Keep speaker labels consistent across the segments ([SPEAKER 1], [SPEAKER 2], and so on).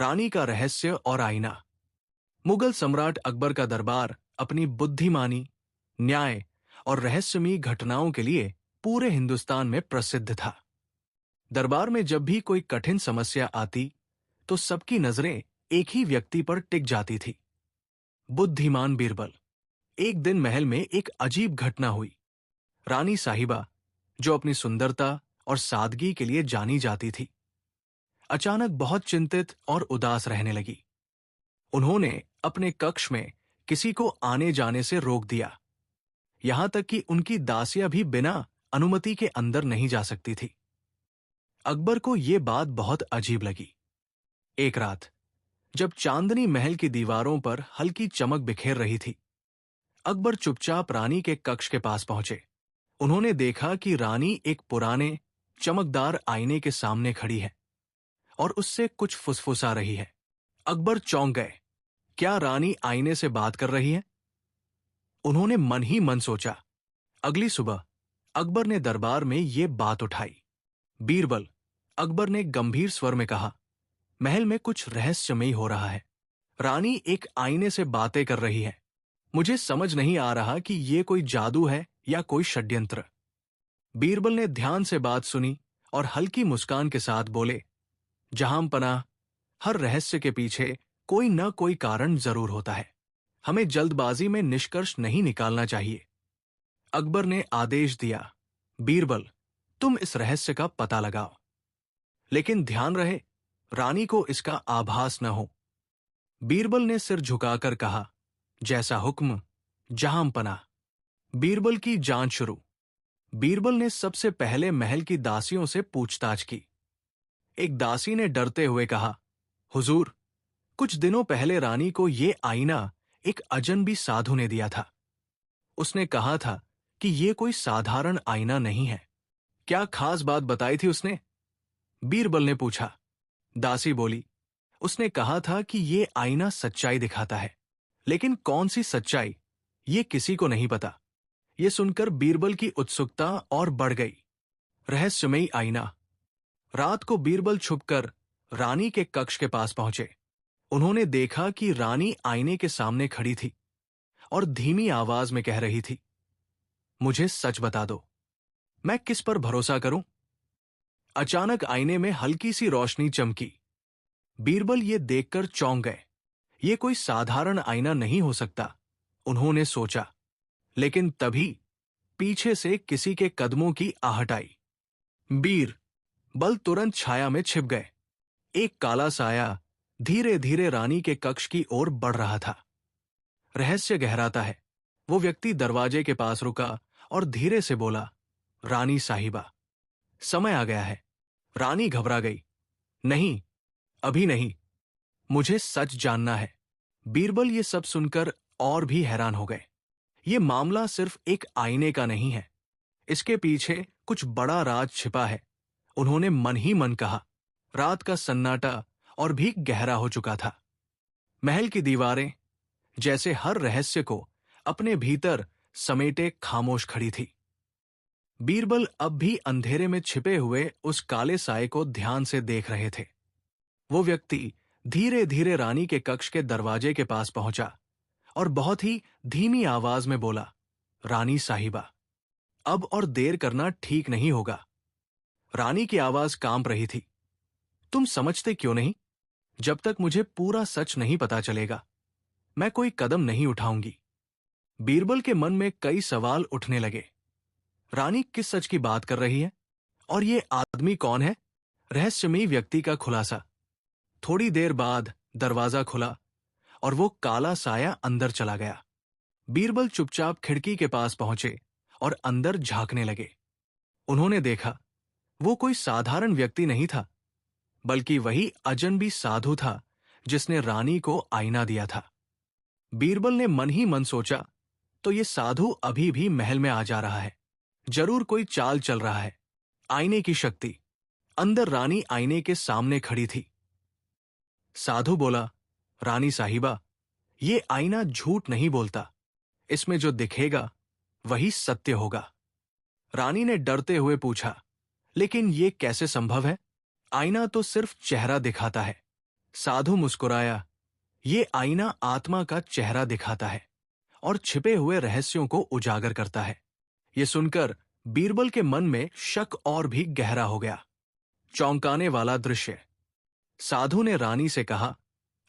[SPEAKER 1] रानी का रहस्य और आईना। मुगल सम्राट अकबर का दरबार अपनी बुद्धिमानी, न्याय और रहस्यमयी घटनाओं के लिए पूरे हिंदुस्तान में प्रसिद्ध था। दरबार में जब भी कोई कठिन समस्या आती तो सबकी नजरें एक ही व्यक्ति पर टिक जाती थी, बुद्धिमान बीरबल। एक दिन महल में एक अजीब घटना हुई। रानी साहिबा, जो अपनी सुंदरता और सादगी के लिए जानी जाती थी, अचानक बहुत चिंतित और उदास रहने लगी। उन्होंने अपने कक्ष में किसी को आने जाने से रोक दिया, यहां तक कि उनकी दासियां भी बिना अनुमति के अंदर नहीं जा सकती थी। अकबर को यह बात बहुत अजीब लगी। एक रात जब चांदनी महल की दीवारों पर हल्की चमक बिखेर रही थी, अकबर चुपचाप रानी के कक्ष के पास पहुंचे। उन्होंने देखा कि रानी एक पुराने चमकदार आईने के सामने खड़ी है और उससे कुछ फुसफुसा रही है। अकबर चौंक गए। क्या रानी आईने से बात कर रही है? उन्होंने मन ही मन सोचा। अगली सुबह अकबर ने दरबार में ये बात उठाई। बीरबल, अकबर ने गंभीर स्वर में कहा, महल में कुछ रहस्यमयी हो रहा है। रानी एक आईने से बातें कर रही है। मुझे समझ नहीं आ रहा कि ये कोई जादू है या कोई षड्यंत्र। बीरबल ने ध्यान से बात सुनी और हल्की मुस्कान के साथ बोले, जहांपनाह, हर रहस्य के पीछे कोई न कोई कारण जरूर होता है। हमें जल्दबाजी में निष्कर्ष नहीं निकालना चाहिए। अकबर ने आदेश दिया, बीरबल, तुम इस रहस्य का पता लगाओ, लेकिन ध्यान रहे रानी को इसका आभास न हो। बीरबल ने सिर झुकाकर कहा, जैसा हुक्म जहांपनाह। बीरबल की जांच शुरू। बीरबल ने सबसे पहले महल की दासियों से पूछताछ की। एक दासी ने डरते हुए कहा, हुजूर, कुछ दिनों पहले रानी को ये आईना एक अजनबी साधु ने दिया था। उसने कहा था कि ये कोई साधारण आईना नहीं है। क्या खास बात बताई थी उसने? बीरबल ने पूछा। दासी बोली, उसने कहा था कि ये आईना सच्चाई दिखाता है, लेकिन कौन सी सच्चाई, ये किसी को नहीं पता। ये सुनकर बीरबल की उत्सुकता और बढ़ गई। रहस्यमयी आईना। रात को बीरबल छुपकर रानी के कक्ष के पास पहुंचे। उन्होंने देखा कि रानी आईने के सामने खड़ी थी और धीमी आवाज में कह रही थी, मुझे सच बता दो, मैं किस पर भरोसा करूं? अचानक आईने में हल्की सी रोशनी चमकी। बीरबल ये देखकर चौंक गए। ये कोई साधारण आईना नहीं हो सकता, उन्होंने सोचा। लेकिन तभी पीछे से किसी के कदमों की आहट आई। बीरबल तुरंत छाया में छिप गए। एक काला साया धीरे धीरे रानी के कक्ष की ओर बढ़ रहा था। रहस्य गहराता है। वो व्यक्ति दरवाजे के पास रुका और धीरे से बोला, रानी साहिबा, समय आ गया है। रानी घबरा गई। नहीं, अभी नहीं, मुझे सच जानना है। बीरबल ये सब सुनकर और भी हैरान हो गए। ये मामला सिर्फ एक आईने का नहीं है, इसके पीछे कुछ बड़ा राज छिपा है। उन्होंने मन ही मन कहा। रात का सन्नाटा और भी गहरा हो चुका था। महल की दीवारें जैसे हर रहस्य को अपने भीतर समेटे खामोश खड़ी थी। बीरबल अब भी अंधेरे में छिपे हुए उस काले साए को ध्यान से देख रहे थे। वो व्यक्ति धीरे धीरे रानी के कक्ष के दरवाजे के पास पहुंचा और बहुत ही धीमी आवाज में बोला, रानी साहिबा, अब और देर करना ठीक नहीं होगा। रानी की आवाज कांप रही थी। तुम समझते क्यों नहीं? जब तक मुझे पूरा सच नहीं पता चलेगा, मैं कोई कदम नहीं उठाऊंगी। बीरबल के मन में कई सवाल उठने लगे। रानी किस सच की बात कर रही है? और ये आदमी कौन है? रहस्यमयी व्यक्ति का खुलासा। थोड़ी देर बाद दरवाजा खुला और वो काला साया अंदर चला गया। बीरबल चुपचाप खिड़की के पास पहुंचे और अंदर झांकने लगे। उन्होंने देखा, वो कोई साधारण व्यक्ति नहीं था, बल्कि वही अजनबी साधु था जिसने रानी को आईना दिया था। बीरबल ने मन ही मन सोचा, तो ये साधु अभी भी महल में आ जा रहा है। जरूर कोई चाल चल रहा है। आईने की शक्ति। अंदर रानी आईने के सामने खड़ी थी। साधु बोला, रानी साहिबा, ये आईना झूठ नहीं बोलता। इसमें जो दिखेगा वही सत्य होगा। रानी ने डरते हुए पूछा, लेकिन ये कैसे संभव है? आईना तो सिर्फ चेहरा दिखाता है, साधु मुस्कुराया। ये आईना आत्मा का चेहरा दिखाता है और छिपे हुए रहस्यों को उजागर करता है। ये सुनकर बीरबल के मन में शक और भी गहरा हो गया। चौंकाने वाला दृश्य। साधु ने रानी से कहा,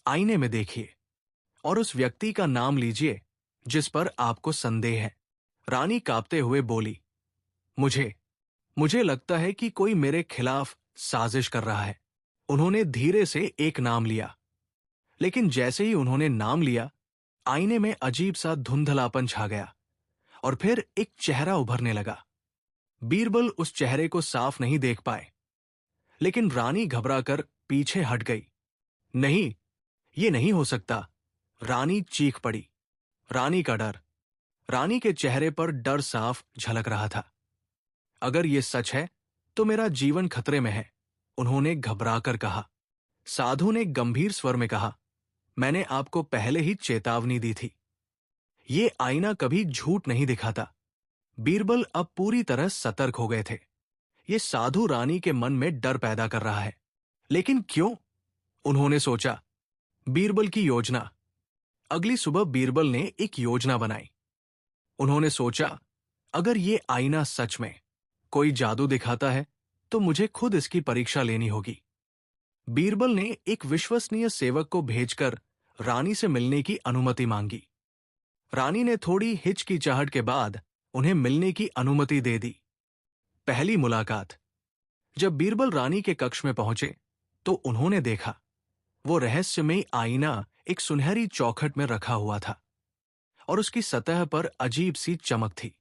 [SPEAKER 1] आईने में देखिए और उस व्यक्ति का नाम लीजिए जिस पर आपको संदेह है। रानी कांपते हुए बोली, मुझे मुझे लगता है कि कोई मेरे खिलाफ साजिश कर रहा है। उन्होंने धीरे से एक नाम लिया, लेकिन जैसे ही उन्होंने नाम लिया, आईने में अजीब सा धुंधलापन छा गया और फिर एक चेहरा उभरने लगा। बीरबल उस चेहरे को साफ नहीं देख पाए, लेकिन रानी घबराकर पीछे हट गई। नहीं, ये नहीं हो सकता, रानी चीख पड़ी। रानी का डर। रानी के चेहरे पर डर साफ झलक रहा था। अगर ये सच है तो मेरा जीवन खतरे में है, उन्होंने घबराकर कहा। साधु ने गंभीर स्वर में कहा, मैंने आपको पहले ही चेतावनी दी थी। ये आईना कभी झूठ नहीं दिखाता। बीरबल अब पूरी तरह सतर्क हो गए थे। ये साधु रानी के मन में डर पैदा कर रहा है, लेकिन क्यों? उन्होंने सोचा। बीरबल की योजना। अगली सुबह बीरबल ने एक योजना बनाई। उन्होंने सोचा, अगर ये आईना सच में कोई जादू दिखाता है तो मुझे खुद इसकी परीक्षा लेनी होगी। बीरबल ने एक विश्वसनीय सेवक को भेजकर रानी से मिलने की अनुमति मांगी। रानी ने थोड़ी हिचकिचाहट के बाद उन्हें मिलने की अनुमति दे दी। पहली मुलाकात। जब बीरबल रानी के कक्ष में पहुंचे तो उन्होंने देखा वो रहस्यमयी आईना एक सुनहरी चौखट में रखा हुआ था और उसकी सतह पर अजीब सी चमक थी।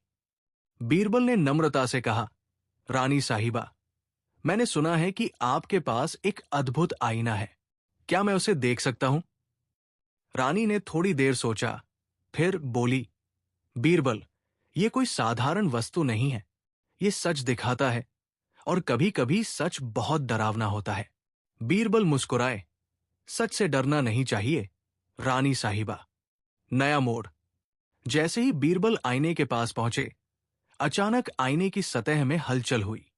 [SPEAKER 1] बीरबल ने नम्रता से कहा, रानी साहिबा, मैंने सुना है कि आपके पास एक अद्भुत आईना है। क्या मैं उसे देख सकता हूं? रानी ने थोड़ी देर सोचा, फिर बोली, बीरबल, यह कोई साधारण वस्तु नहीं है। ये सच दिखाता है और कभी-कभी सच बहुत डरावना होता है। बीरबल मुस्कुराए। सच से डरना नहीं चाहिए, रानी साहिबा। नया मोड़। जैसे ही बीरबल आईने के पास पहुंचे, अचानक आईने की सतह में हलचल हुई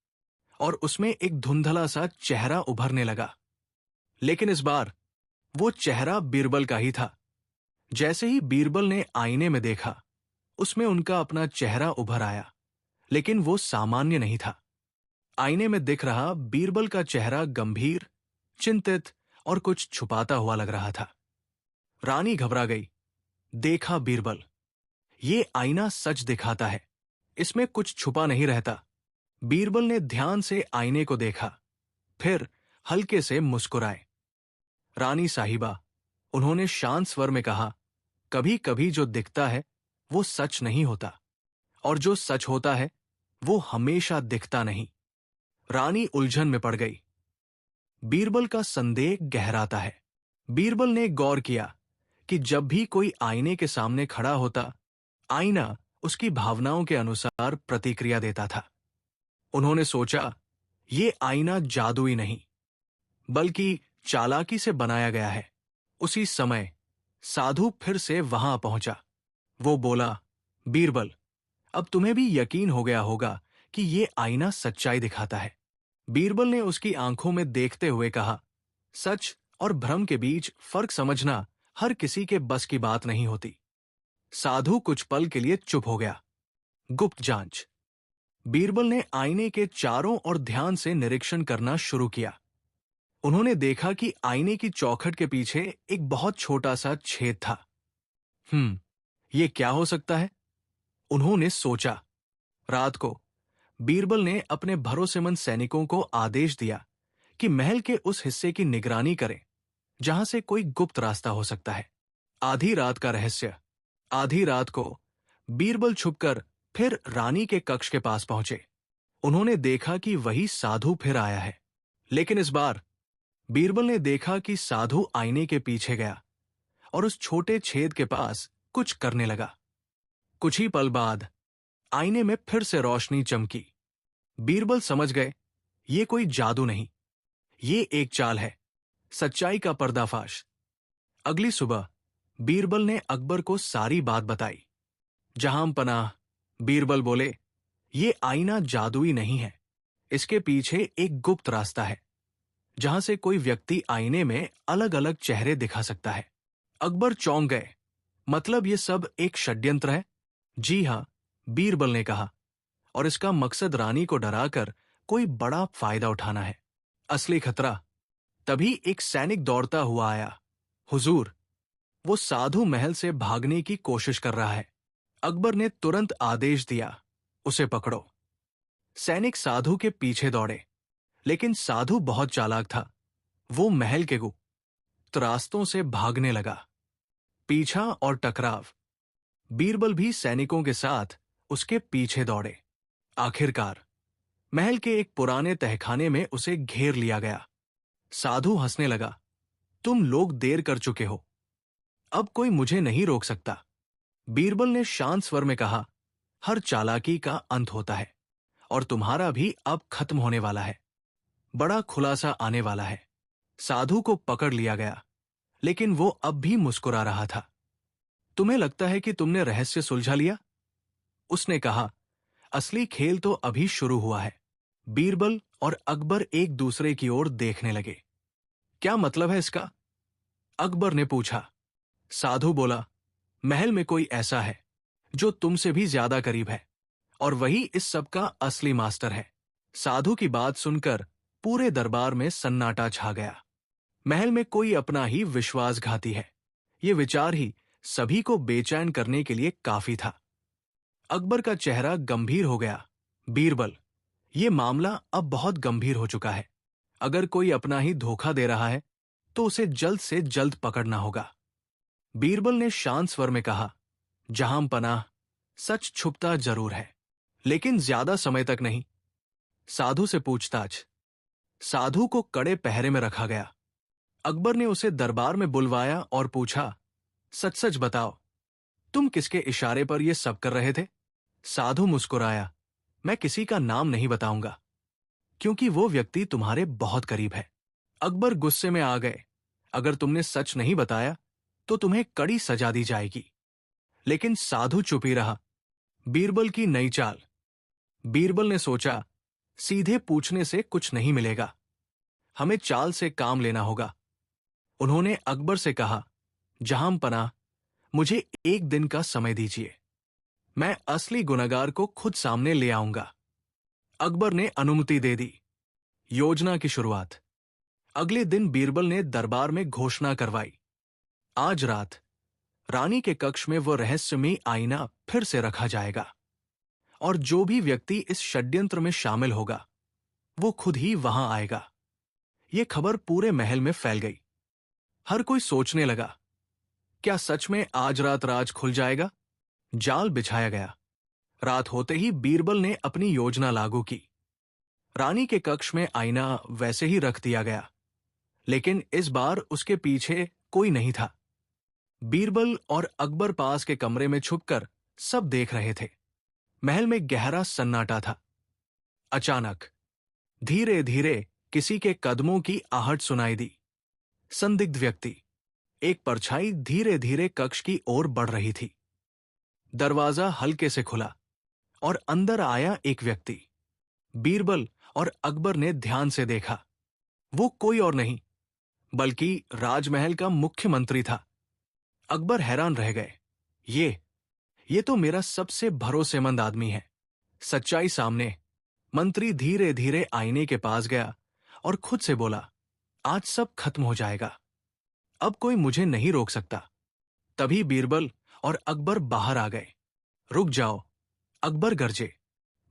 [SPEAKER 1] और उसमें एक धुंधला सा चेहरा उभरने लगा। लेकिन इस बार वो चेहरा बीरबल का ही था। जैसे ही बीरबल ने आईने में देखा, उसमें उनका अपना चेहरा उभर आया, लेकिन वो सामान्य नहीं था। आईने में दिख रहा बीरबल का चेहरा गंभीर, चिंतित और कुछ छुपाता हुआ लग रहा था। रानी घबरा गई। देखा बीरबल, ये आईना सच दिखाता है, इसमें कुछ छुपा नहीं रहता। बीरबल ने ध्यान से आईने को देखा, फिर हल्के से मुस्कुराए। रानी साहिबा, उन्होंने शांत स्वर में कहा, कभी कभी जो दिखता है वो सच नहीं होता, और जो सच होता है वो हमेशा दिखता नहीं। रानी उलझन में पड़ गई। बीरबल का संदेह गहराता है। बीरबल ने गौर किया कि जब भी कोई आईने के सामने खड़ा होता, आईना उसकी भावनाओं के अनुसार प्रतिक्रिया देता था। उन्होंने सोचा, ये आईना जादुई नहीं, बल्कि चालाकी से बनाया गया है। उसी समय साधु फिर से वहां पहुंचा। वो बोला, बीरबल, अब तुम्हें भी यकीन हो गया होगा कि ये आईना सच्चाई दिखाता है। बीरबल ने उसकी आंखों में देखते हुए कहा, सच और भ्रम के बीच फर्क समझना हर किसी के बस की बात नहीं होती। साधु कुछ पल के लिए चुप हो गया। गुप्त जांच। बीरबल ने आईने के चारों ओर ध्यान से निरीक्षण करना शुरू किया। उन्होंने देखा कि आईने की चौखट के पीछे एक बहुत छोटा सा छेद था। ये क्या हो सकता है? उन्होंने सोचा। रात को बीरबल ने अपने भरोसेमंद सैनिकों को आदेश दिया कि महल के उस हिस्से की निगरानी करें जहां से कोई गुप्त रास्ता हो सकता है। आधी रात का रहस्य। आधी रात को बीरबल छुपकर फिर रानी के कक्ष के पास पहुंचे। उन्होंने देखा कि वही साधु फिर आया है, लेकिन इस बार बीरबल ने देखा कि साधु आईने के पीछे गया और उस छोटे छेद के पास कुछ करने लगा। कुछ ही पल बाद आईने में फिर से रोशनी चमकी। बीरबल समझ गए, ये कोई जादू नहीं, ये एक चाल है, सच्चाई का पर्दाफाश। अगली सुबह बीरबल ने अकबर को सारी बात बताई। जहां पनाह, बीरबल बोले, ये आईना जादुई नहीं है, इसके पीछे एक गुप्त रास्ता है। जहां से कोई व्यक्ति आईने में अलग अलग चेहरे दिखा सकता है। अकबर चौंक गए। मतलब ये सब एक षड्यंत्र है? जी हां, बीरबल ने कहा, और इसका मकसद रानी को डराकर कोई बड़ा फायदा उठाना है। असली खतरा। तभी एक सैनिक दौड़ता हुआ आया। हुजूर, वो साधु महल से भागने की कोशिश कर रहा है। अकबर ने तुरंत आदेश दिया, उसे पकड़ो। सैनिक साधु के पीछे दौड़े, लेकिन साधु बहुत चालाक था। वो महल के गुप्त रास्तों से भागने लगा। पीछा और टकराव। बीरबल भी सैनिकों के साथ उसके पीछे दौड़े। आखिरकार महल के एक पुराने तहखाने में उसे घेर लिया गया। साधु हंसने लगा, तुम लोग देर कर चुके हो, अब कोई मुझे नहीं रोक सकता। बीरबल ने शांत स्वर में कहा, हर चालाकी का अंत होता है, और तुम्हारा भी अब खत्म होने वाला है। बड़ा खुलासा आने वाला है। साधु को पकड़ लिया गया, लेकिन वो अब भी मुस्कुरा रहा था। तुम्हें लगता है कि तुमने रहस्य सुलझा लिया? उसने कहा, असली खेल तो अभी शुरू हुआ है। बीरबल और अकबर एक दूसरे की ओर देखने लगे। क्या मतलब है इसका? अकबर ने पूछा। साधु बोला, महल में कोई ऐसा है जो तुमसे भी ज्यादा करीब है, और वही इस सब का असली मास्टर है। साधु की बात सुनकर पूरे दरबार में सन्नाटा छा गया। महल में कोई अपना ही विश्वासघाती है, ये विचार ही सभी को बेचैन करने के लिए काफी था। अकबर का चेहरा गंभीर हो गया। बीरबल, ये मामला अब बहुत गंभीर हो चुका है। अगर कोई अपना ही धोखा दे रहा है तो उसे जल्द से जल्द पकड़ना होगा। बीरबल ने शांत स्वर में कहा, जहां पनाह, सच छुपता जरूर है, लेकिन ज्यादा समय तक नहीं। साधु से पूछताछ। साधु को कड़े पहरे में रखा गया। अकबर ने उसे दरबार में बुलवाया और पूछा, सच सच बताओ, तुम किसके इशारे पर यह सब कर रहे थे? साधु मुस्कुराया, मैं किसी का नाम नहीं बताऊंगा, क्योंकि वो व्यक्ति तुम्हारे बहुत करीब है। अकबर गुस्से में आ गए, अगर तुमने सच नहीं बताया तो तुम्हें कड़ी सजा दी जाएगी। लेकिन साधु चुप ही रहा। बीरबल की नई चाल। बीरबल ने सोचा, सीधे पूछने से कुछ नहीं मिलेगा, हमें चाल से काम लेना होगा। उन्होंने अकबर से कहा, जहां पनाह, मुझे एक दिन का समय दीजिए, मैं असली गुनहगार को खुद सामने ले आऊंगा। अकबर ने अनुमति दे दी। योजना की शुरुआत। अगले दिन बीरबल ने दरबार में घोषणा करवाई, आज रात रानी के कक्ष में वो रहस्यमयी आईना फिर से रखा जाएगा, और जो भी व्यक्ति इस षड्यंत्र में शामिल होगा वो खुद ही वहां आएगा। ये खबर पूरे महल में फैल गई। हर कोई सोचने लगा, क्या सच में आज रात राज खुल जाएगा? जाल बिछाया गया। रात होते ही बीरबल ने अपनी योजना लागू की। रानी के कक्ष में आईना वैसे ही रख दिया गया, लेकिन इस बार उसके पीछे कोई नहीं था। बीरबल और अकबर पास के कमरे में छुपकर सब देख रहे थे। महल में गहरा सन्नाटा था। अचानक धीरे धीरे किसी के कदमों की आहट सुनाई दी। संदिग्ध व्यक्ति। एक परछाई धीरे धीरे कक्ष की ओर बढ़ रही थी। दरवाजा हल्के से खुला और अंदर आया एक व्यक्ति। बीरबल और अकबर ने ध्यान से देखा। वो कोई और नहीं बल्कि राजमहल का मुख्यमंत्री था। अकबर हैरान रह गए। ये तो मेरा सबसे भरोसेमंद आदमी है। सच्चाई सामने। मंत्री धीरे धीरे आईने के पास गया और खुद से बोला, आज सब खत्म हो जाएगा, अब कोई मुझे नहीं रोक सकता। तभी बीरबल और अकबर बाहर आ गए। रुक जाओ, अकबर गरजे।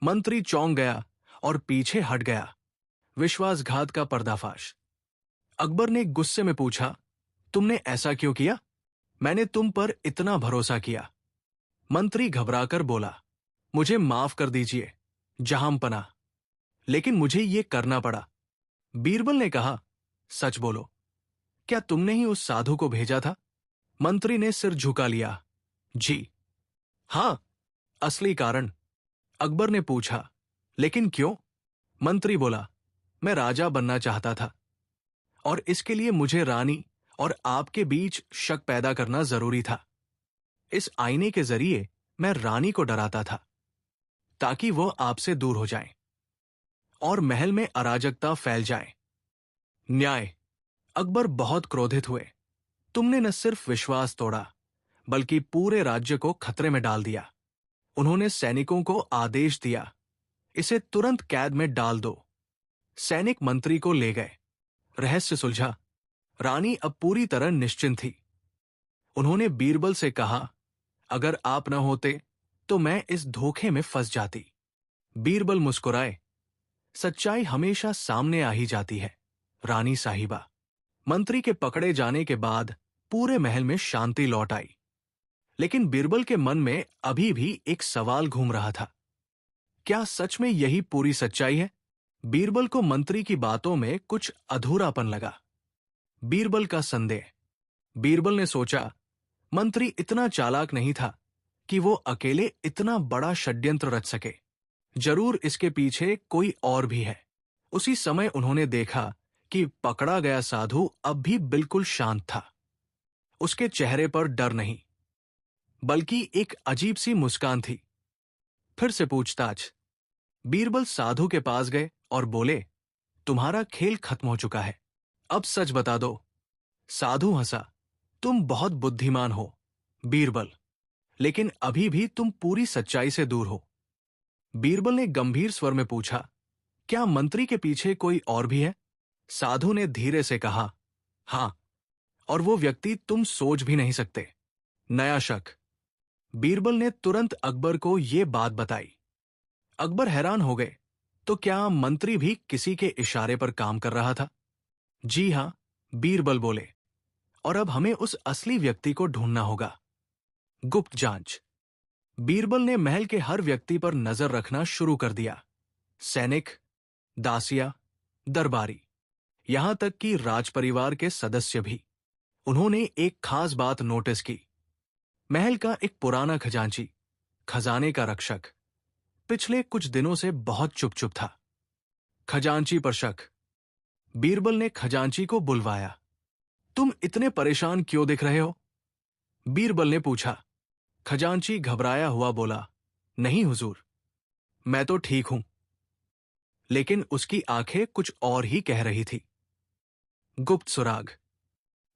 [SPEAKER 1] मंत्री चौंक गया और पीछे हट गया। विश्वासघात का पर्दाफाश। अकबर ने गुस्से में पूछा, तुमने ऐसा क्यों किया? मैंने तुम पर इतना भरोसा किया। मंत्री घबराकर बोला, मुझे माफ कर दीजिए जहां पनाह, लेकिन मुझे ये करना पड़ा। बीरबल ने कहा, सच बोलो, क्या तुमने ही उस साधु को भेजा था? मंत्री ने सिर झुका लिया, जी हां, असली कारण। अकबर ने पूछा, लेकिन क्यों? मंत्री बोला, मैं राजा बनना चाहता था, और इसके लिए मुझे रानी और आपके बीच शक पैदा करना जरूरी था। इस आईने के जरिए मैं रानी को डराता था, ताकि वो आपसे दूर हो जाए और महल में अराजकता फैल जाए। न्याय। अकबर बहुत क्रोधित हुए। तुमने न सिर्फ विश्वास तोड़ा, बल्कि पूरे राज्य को खतरे में डाल दिया। उन्होंने सैनिकों को आदेश दिया, इसे तुरंत कैद में डाल दो। सैनिक मंत्री को ले गए। रहस्य सुलझा। रानी अब पूरी तरह निश्चिंत थी। उन्होंने बीरबल से कहा, अगर आप न होते तो मैं इस धोखे में फंस जाती। बीरबल मुस्कुराए, सच्चाई हमेशा सामने आ ही जाती है रानी साहिबा। मंत्री के पकड़े जाने के बाद पूरे महल में शांति लौट आई। लेकिन बीरबल के मन में अभी भी एक सवाल घूम रहा था, क्या सच में यही पूरी सच्चाई है? बीरबल को मंत्री की बातों में कुछ अधूरापन लगा। बीरबल का संदेह। बीरबल ने सोचा, मंत्री इतना चालाक नहीं था कि वो अकेले इतना बड़ा षड्यंत्र रच सके। जरूर इसके पीछे कोई और भी है। उसी समय उन्होंने देखा कि पकड़ा गया साधु अब भी बिल्कुल शांत था। उसके चेहरे पर डर नहीं, बल्कि एक अजीब सी मुस्कान थी। फिर से पूछताछ। बीरबल साधु के पास गए और बोले, तुम्हारा खेल खत्म हो चुका है, अब सच बता दो। साधु हंसा, तुम बहुत बुद्धिमान हो बीरबल, लेकिन अभी भी तुम पूरी सच्चाई से दूर हो। बीरबल ने गंभीर स्वर में पूछा, क्या मंत्री के पीछे कोई और भी है? साधु ने धीरे से कहा, हां, और वो व्यक्ति तुम सोच भी नहीं सकते। नया शक। बीरबल ने तुरंत अकबर को ये बात बताई। अकबर हैरान हो गए, तो क्या मंत्री भी किसी के इशारे पर काम कर रहा था? जी हां, बीरबल बोले, और अब हमें उस असली व्यक्ति को ढूंढना होगा। गुप्त जांच। बीरबल ने महल के हर व्यक्ति पर नजर रखना शुरू कर दिया। सैनिक, दासिया, दरबारी, यहां तक कि राजपरिवार के सदस्य भी। उन्होंने एक खास बात नोटिस की। महल का एक पुराना खजांची, खजाने का रक्षक, पिछले कुछ दिनों से बहुत चुप-चुप था। खजांची पर शक। बीरबल ने खजांची को बुलवाया। तुम इतने परेशान क्यों दिख रहे हो? बीरबल ने पूछा। खजांची घबराया हुआ बोला, नहीं हुजूर, मैं तो ठीक हूं। लेकिन उसकी आंखें कुछ और ही कह रही थी। गुप्त सुराग।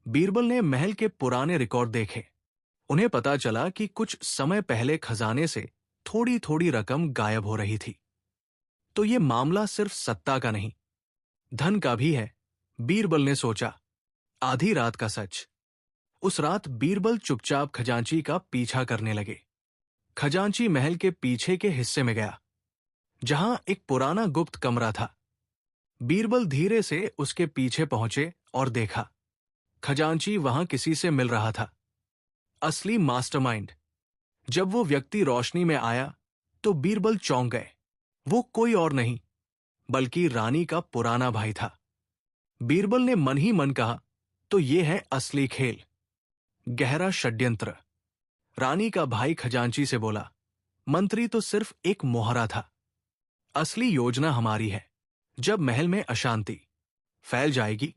[SPEAKER 1] बीरबल ने महल के पुराने रिकॉर्ड देखे। उन्हें पता चला कि कुछ समय पहले खजाने से थोड़ी थोड़ी रकम गायब हो रही थी। तो ये मामला सिर्फ सत्ता का नहीं, धन का भी है, बीरबल ने सोचा। आधी रात का सच। उस रात बीरबल चुपचाप खजांची का पीछा करने लगे। खजांची महल के पीछे के हिस्से में गया, जहां एक पुराना गुप्त कमरा था। बीरबल धीरे से उसके पीछे पहुंचे और देखा, खजांची वहां किसी से मिल रहा था। असली मास्टरमाइंड। जब वो व्यक्ति रोशनी में आया तो बीरबल चौंक गए। वो कोई और नहीं, बल्कि रानी का पुराना भाई था। बीरबल ने मन ही मन कहा, तो ये है असली खेल, गहरा षड्यंत्र। रानी का भाई खजांची से बोला, मंत्री तो सिर्फ एक मोहरा था, असली योजना हमारी है। जब महल में अशांति फैल जाएगी,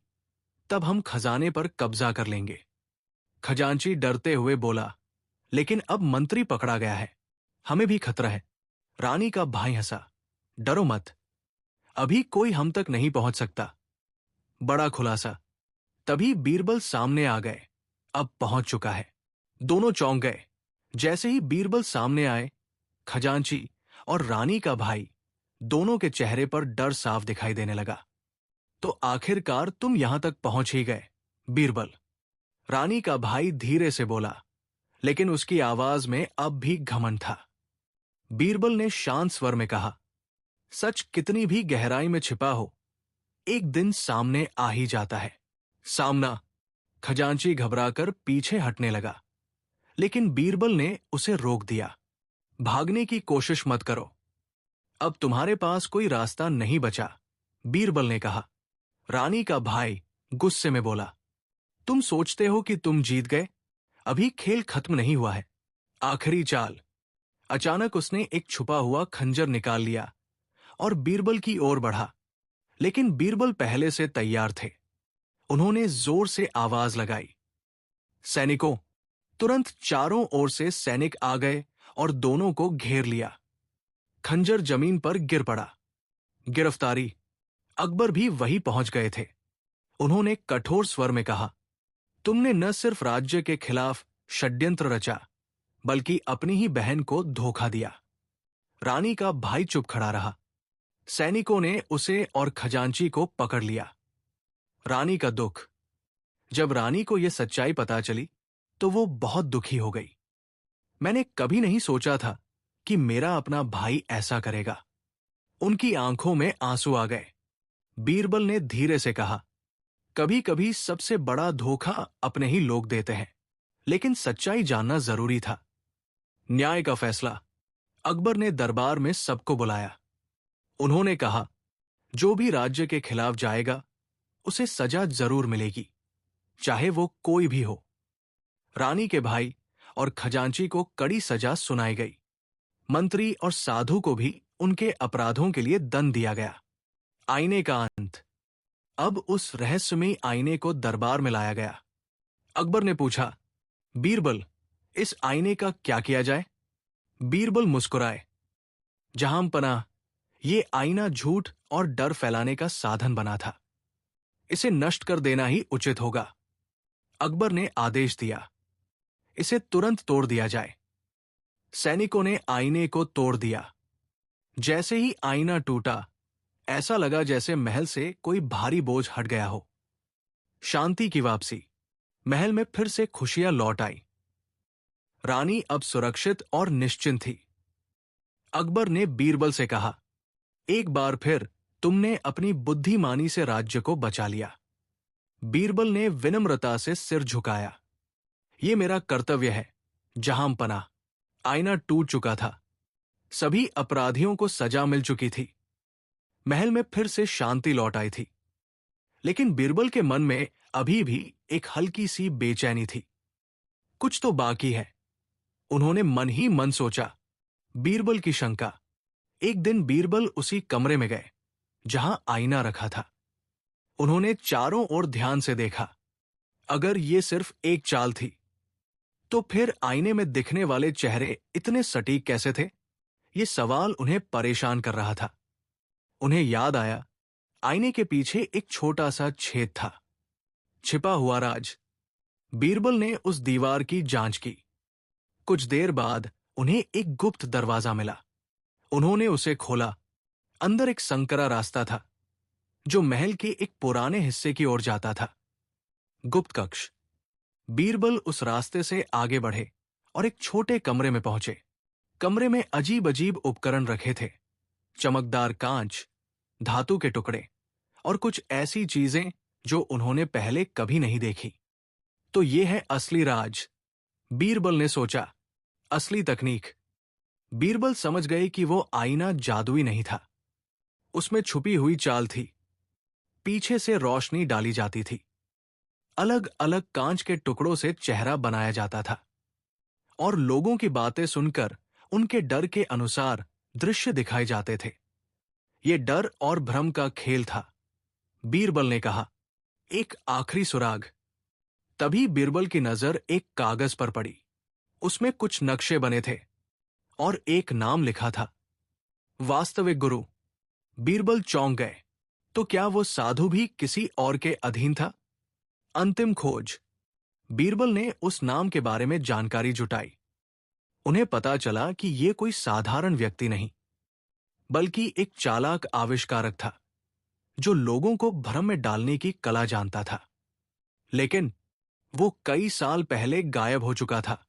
[SPEAKER 1] तब हम खजाने पर कब्जा कर लेंगे। खजांची डरते हुए बोला, लेकिन अब मंत्री पकड़ा गया है, हमें भी खतरा है। रानी का भाई हंसा, डरो मत, अभी कोई हम तक नहीं पहुंच सकता। बड़ा खुलासा। तभी बीरबल सामने आ गए। अब पहुंच चुका है। दोनों चौंक गए। जैसे ही बीरबल सामने आए, खजांची और रानी का भाई दोनों के चेहरे पर डर साफ दिखाई देने लगा। तो आखिरकार तुम यहां तक पहुंच ही गए, बीरबल, रानी का भाई धीरे से बोला, लेकिन उसकी आवाज में अब भी घमंड था। बीरबल ने शांत स्वर में कहा, सच कितनी भी गहराई में छिपा हो, एक दिन सामने आ ही जाता है। सामना। खजांची घबराकर पीछे हटने लगा, लेकिन बीरबल ने उसे रोक दिया। भागने की कोशिश मत करो, अब तुम्हारे पास कोई रास्ता नहीं बचा, बीरबल ने कहा। रानी का भाई गुस्से में बोला, तुम सोचते हो कि तुम जीत गए? अभी खेल खत्म नहीं हुआ है। आखिरी चाल। अचानक उसने एक छुपा हुआ खंजर निकाल लिया और बीरबल की ओर बढ़ा, लेकिन बीरबल पहले से तैयार थे। उन्होंने जोर से आवाज लगाई, सैनिकों! तुरंत चारों ओर से सैनिक आ गए और दोनों को घेर लिया। खंजर जमीन पर गिर पड़ा। गिरफ्तारी। अकबर भी वहीं पहुंच गए थे। उन्होंने कठोर स्वर में कहा, तुमने न सिर्फ राज्य के खिलाफ षड्यंत्र रचा, बल्कि अपनी ही बहन को धोखा दिया। रानी का भाई चुप खड़ा रहा। सैनिकों ने उसे और खजांची को पकड़ लिया। रानी का दुख। जब रानी को यह सच्चाई पता चली तो वो बहुत दुखी हो गई। मैंने कभी नहीं सोचा था कि मेरा अपना भाई ऐसा करेगा। उनकी आंखों में आंसू आ गए। बीरबल ने धीरे से कहा, कभी कभी सबसे बड़ा धोखा अपने ही लोग देते हैं, लेकिन सच्चाई जानना जरूरी था। न्याय का फैसला। अकबर ने दरबार में सबको बुलाया। उन्होंने कहा, जो भी राज्य के खिलाफ जाएगा उसे सजा जरूर मिलेगी, चाहे वो कोई भी हो। रानी के भाई और खजांची को कड़ी सजा सुनाई गई। मंत्री और साधु को भी उनके अपराधों के लिए दंड दिया गया। आईने का अंत। अब उस रहस्यमयी आईने को दरबार में लाया गया। अकबर ने पूछा, बीरबल, इस आईने का क्या किया जाए? बीरबल मुस्कुराए, जहांपनाह, ये आईना झूठ और डर फैलाने का साधन बना था। इसे नष्ट कर देना ही उचित होगा। अकबर ने आदेश दिया, इसे तुरंत तोड़ दिया जाए। सैनिकों ने आईने को तोड़ दिया। जैसे ही आईना टूटा, ऐसा लगा जैसे महल से कोई भारी बोझ हट गया हो। शांति की वापसी। महल में फिर से खुशियां लौट आई। रानी अब सुरक्षित और निश्चिंत थी। अकबर ने बीरबल से कहा, एक बार फिर तुमने अपनी बुद्धिमानी से राज्य को बचा लिया। बीरबल ने विनम्रता से सिर झुकाया। ये मेरा कर्तव्य है, जहांपनाह। आईना टूट चुका था। सभी अपराधियों को सजा मिल चुकी थी। महल में फिर से शांति लौट आई थी। लेकिन बीरबल के मन में अभी भी एक हल्की सी बेचैनी थी। कुछ तो बाकी है, उन्होंने मन ही मन सोचा। बीरबल की शंका। एक दिन बीरबल उसी कमरे में गए जहां आईना रखा था। उन्होंने चारों ओर ध्यान से देखा। अगर ये सिर्फ एक चाल थी, तो फिर आईने में दिखने वाले चेहरे इतने सटीक कैसे थे? ये सवाल उन्हें परेशान कर रहा था। उन्हें याद आया, आईने के पीछे एक छोटा सा छेद था। छिपा हुआ राज। बीरबल ने उस दीवार की जांच की। कुछ देर बाद उन्हें एक गुप्त दरवाजा मिला। उन्होंने उसे खोला। अंदर एक संकरा रास्ता था, जो महल के एक पुराने हिस्से की ओर जाता था। गुप्त कक्ष। बीरबल उस रास्ते से आगे बढ़े और एक छोटे कमरे में पहुंचे। कमरे में अजीब अजीब उपकरण रखे थे। चमकदार कांच, धातु के टुकड़े और कुछ ऐसी चीजें जो उन्होंने पहले कभी नहीं देखी। तो ये है असली राज, बीरबल ने सोचा। असली तकनीक। बीरबल समझ गए कि वो आईना जादुई नहीं था। उसमें छुपी हुई चाल थी। पीछे से रोशनी डाली जाती थी। अलग अलग कांच के टुकड़ों से चेहरा बनाया जाता था और लोगों की बातें सुनकर उनके डर के अनुसार दृश्य दिखाए जाते थे। ये डर और भ्रम का खेल था। बीरबल ने कहा, एक आखिरी सुराग। तभी बीरबल की नजर एक कागज पर पड़ी। उसमें कुछ नक्शे बने थे और एक नाम लिखा था, वास्तविक गुरु। बीरबल चौंक गए। तो क्या वो साधु भी किसी और के अधीन था? अंतिम खोज। बीरबल ने उस नाम के बारे में जानकारी जुटाई। उन्हें पता चला कि ये कोई साधारण व्यक्ति नहीं, बल्कि एक चालाक आविष्कारक था, जो लोगों को भ्रम में डालने की कला जानता था। लेकिन वो कई साल पहले गायब हो चुका था।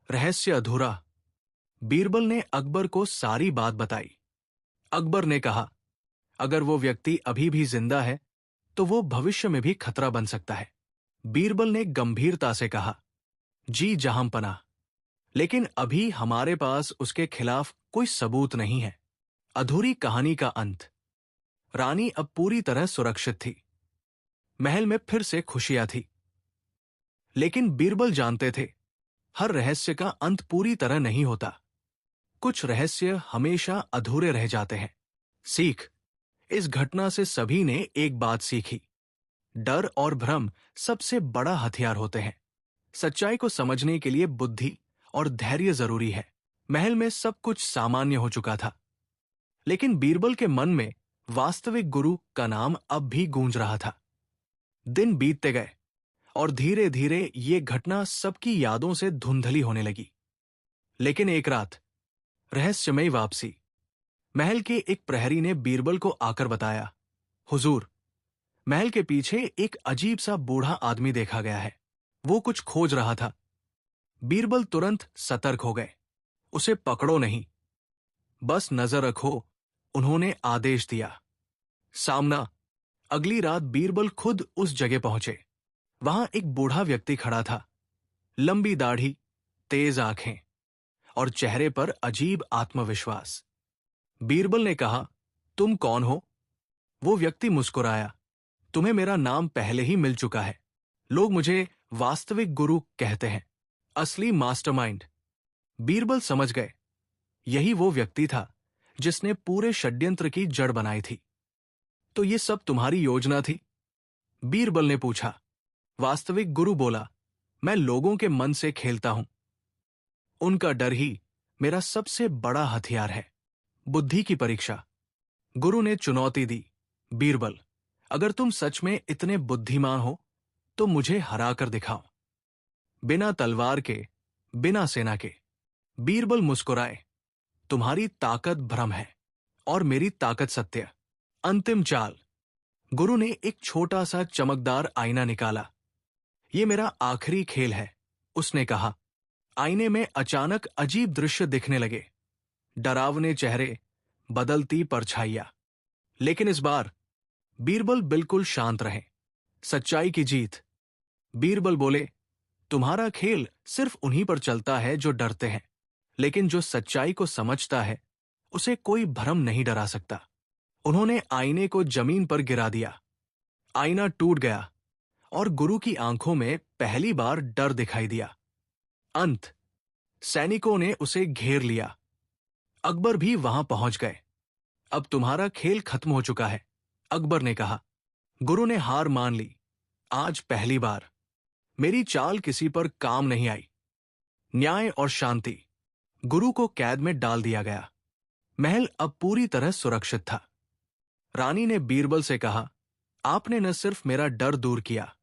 [SPEAKER 1] रहस्य अधूरा। बीरबल ने अकबर को सारी बात बताई। अकबर ने कहा, अगर वो व्यक्ति अभी भी जिंदा है तो वो भविष्य में भी खतरा बन सकता है। बीरबल ने गंभीरता से कहा, जी जहांपनाह, लेकिन अभी हमारे पास उसके खिलाफ कोई सबूत नहीं है। अधूरी कहानी का अंत। रानी अब पूरी तरह सुरक्षित थी। महल में फिर से खुशियां थी। लेकिन बीरबल जानते थे, हर रहस्य का अंत पूरी तरह नहीं होता। कुछ रहस्य हमेशा अधूरे रह जाते हैं। सीख। इस घटना से सभी ने एक बात सीखी, डर और भ्रम सबसे बड़ा हथियार होते हैं। सच्चाई को समझने के लिए बुद्धि और धैर्य जरूरी है। महल में सब कुछ सामान्य हो चुका था, लेकिन बीरबल के मन में वास्तविक गुरु का नाम अब भी गूंज रहा था। दिन बीतते गए और धीरे धीरे ये घटना सबकी यादों से धुंधली होने लगी। लेकिन एक रात रहस्यमयी वापसी। महल के एक प्रहरी ने बीरबल को आकर बताया, हुजूर, महल के पीछे एक अजीब सा बूढ़ा आदमी देखा गया है। वो कुछ खोज रहा था। बीरबल तुरंत सतर्क हो गए। उसे पकड़ो नहीं, बस नजर रखो, उन्होंने आदेश दिया। सामना अगली रात बीरबल खुद उस जगह पहुंचे। वहां एक बूढ़ा व्यक्ति खड़ा था। लंबी दाढ़ी, तेज आंखें और चेहरे पर अजीब आत्मविश्वास। बीरबल ने कहा, तुम कौन हो? वो व्यक्ति मुस्कुराया, तुम्हें मेरा नाम पहले ही मिल चुका है। लोग मुझे वास्तविक गुरु कहते हैं, असली मास्टरमाइंड। बीरबल समझ गए, यही वो व्यक्ति था जिसने पूरे षड्यंत्र की जड़ बनाई थी। तो ये सब तुम्हारी योजना थी? बीरबल ने पूछा। वास्तविक गुरु बोला, मैं लोगों के मन से खेलता हूं। उनका डर ही मेरा सबसे बड़ा हथियार है। बुद्धि की परीक्षा। गुरु ने चुनौती दी, बीरबल, अगर तुम सच में इतने बुद्धिमान हो तो मुझे हरा कर दिखाओ। बिना तलवार के, बिना सेना के। बीरबल मुस्कुराए, तुम्हारी ताकत भ्रम है और मेरी ताकत सत्य। अंतिम चाल। गुरु ने एक छोटा सा चमकदार आईना निकाला। ये मेरा आखिरी खेल है, उसने कहा। आईने में अचानक अजीब दृश्य दिखने लगे। डरावने चेहरे, बदलती परछाइयां। लेकिन इस बार बीरबल बिल्कुल शांत रहे। सच्चाई की जीत। बीरबल बोले, तुम्हारा खेल सिर्फ उन्हीं पर चलता है जो डरते हैं, लेकिन जो सच्चाई को समझता है उसे कोई भ्रम नहीं डरा सकता। उन्होंने आईने को जमीन पर गिरा दिया। आईना टूट गया और गुरु की आंखों में पहली बार डर दिखाई दिया। अंत। सैनिकों ने उसे घेर लिया। अकबर भी वहां पहुंच गए। अब तुम्हारा खेल खत्म हो चुका है, अकबर ने कहा। गुरु ने हार मान ली। आज पहली बार मेरी चाल किसी पर काम नहीं आई। न्याय और शांति। गुरु को कैद में डाल दिया गया। महल अब पूरी तरह सुरक्षित था। रानी ने बीरबल से कहा, आपने न सिर्फ मेरा डर दूर किया,